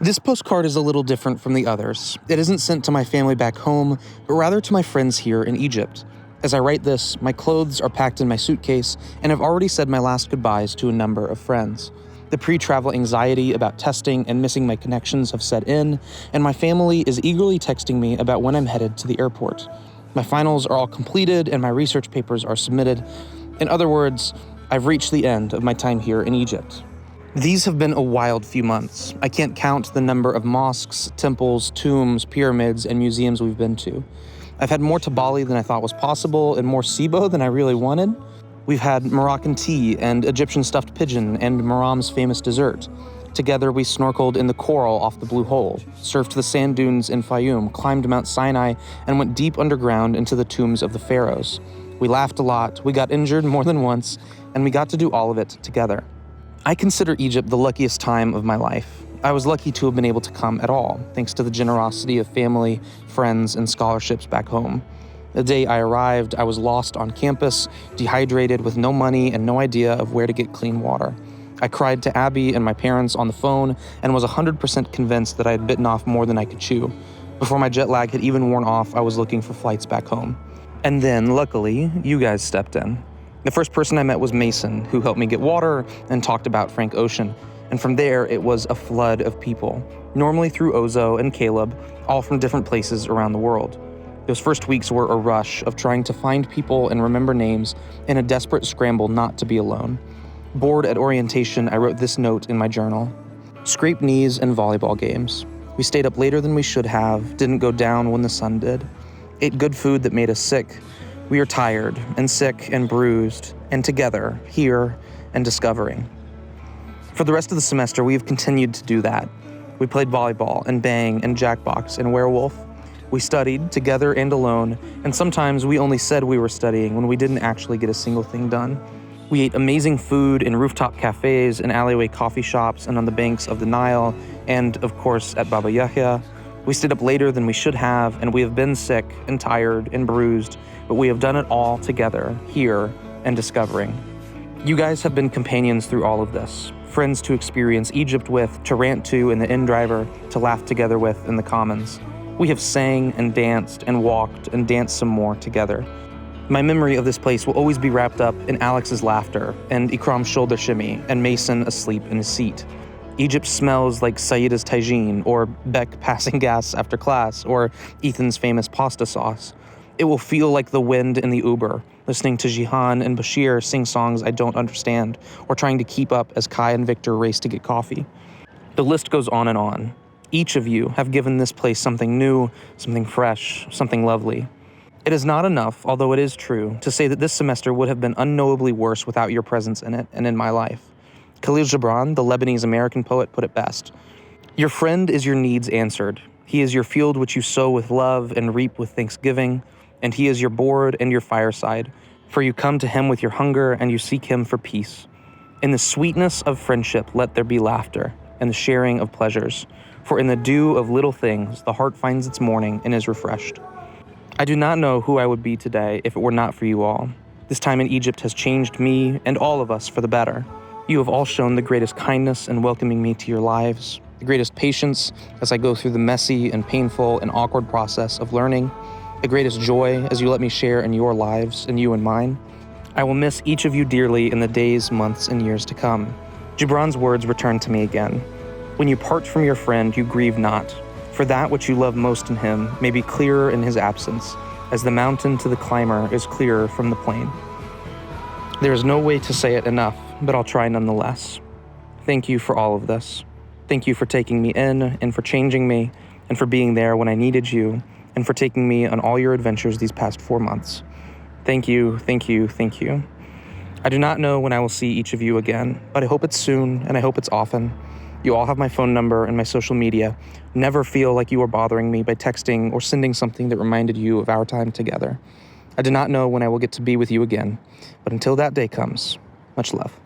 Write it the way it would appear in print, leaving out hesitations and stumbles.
This postcard is a little different from the others. It isn't sent to my family back home, but rather to my friends here in Egypt. As I write this, my clothes are packed in my suitcase, and I've already said my last goodbyes to a number of friends. The pre-travel anxiety about testing and missing my connections have set in, and my family is eagerly texting me about when I'm headed to the airport. My finals are all completed, and my research papers are submitted. In other words, I've reached the end of my time here in Egypt. These have been a wild few months. I can't count the number of mosques, temples, tombs, pyramids, and museums we've been to. I've had more tabali than I thought was possible and more sibo than I really wanted. We've had Moroccan tea and Egyptian stuffed pigeon and Maram's famous dessert. Together, we snorkeled in the coral off the Blue Hole, surfed the sand dunes in Fayum, climbed Mount Sinai, and went deep underground into the tombs of the pharaohs. We laughed a lot, we got injured more than once, and we got to do all of it together. I consider Egypt the luckiest time of my life. I was lucky to have been able to come at all, thanks to the generosity of family, friends, and scholarships back home. The day I arrived, I was lost on campus, dehydrated with no money and no idea of where to get clean water. I cried to Abby and my parents on the phone and was 100% convinced that I had bitten off more than I could chew. Before my jet lag had even worn off, I was looking for flights back home. And then, luckily, you guys stepped in. The first person I met was Mason, who helped me get water and talked about Frank Ocean. And from there, it was a flood of people, normally through Ozo and Caleb, all from different places around the world. Those first weeks were a rush of trying to find people and remember names in a desperate scramble not to be alone. Bored at orientation, I wrote this note in my journal. Scraped knees and volleyball games. We stayed up later than we should have, didn't go down when the sun did. Ate good food that made us sick. We are tired and sick and bruised, and together, here, and discovering. For the rest of the semester, we have continued to do that. We played volleyball and bang and jackbox and werewolf. We studied, together and alone, and sometimes we only said we were studying when we didn't actually get a single thing done. We ate amazing food in rooftop cafes and alleyway coffee shops and on the banks of the Nile, and, of course, at Baba Yahya. We stayed up later than we should have, and we have been sick and tired and bruised, but we have done it all together, here, and discovering. You guys have been companions through all of this, friends to experience Egypt with, to rant to in the in-driver, to laugh together with in the commons. We have sang and danced and walked and danced some more together. My memory of this place will always be wrapped up in Alex's laughter and Ikram's shoulder shimmy and Mason asleep in his seat. Egypt smells like Saida's tagine, or Beck passing gas after class, or Ethan's famous pasta sauce. It will feel like the wind in the Uber, listening to Jihan and Bashir sing songs I don't understand, or trying to keep up as Kai and Victor race to get coffee. The list goes on and on. Each of you have given this place something new, something fresh, something lovely. It is not enough, although it is true, to say that this semester would have been unknowably worse without your presence in it and in my life. Khalil Gibran, the Lebanese-American poet, put it best. Your friend is your needs answered. He is your field which you sow with love and reap with thanksgiving, and he is your board and your fireside, for you come to him with your hunger and you seek him for peace. In the sweetness of friendship let there be laughter, and the sharing of pleasures, for in the dew of little things the heart finds its morning and is refreshed. I do not know who I would be today if it were not for you all. This time in Egypt has changed me and all of us for the better. You have all shown the greatest kindness in welcoming me to your lives, the greatest patience as I go through the messy and painful and awkward process of learning, the greatest joy as you let me share in your lives and you in mine. I will miss each of you dearly in the days, months, and years to come. Gibran's words return to me again. When you part from your friend, you grieve not, for that which you love most in him may be clearer in his absence, as the mountain to the climber is clearer from the plain. There is no way to say it enough, but I'll try nonetheless. Thank you for all of this. Thank you for taking me in and for changing me and for being there when I needed you and for taking me on all your adventures these past 4 months. Thank you, thank you, thank you. I do not know when I will see each of you again, but I hope it's soon and I hope it's often. You all have my phone number and my social media. Never feel like you are bothering me by texting or sending something that reminded you of our time together. I do not know when I will get to be with you again, but until that day comes, much love.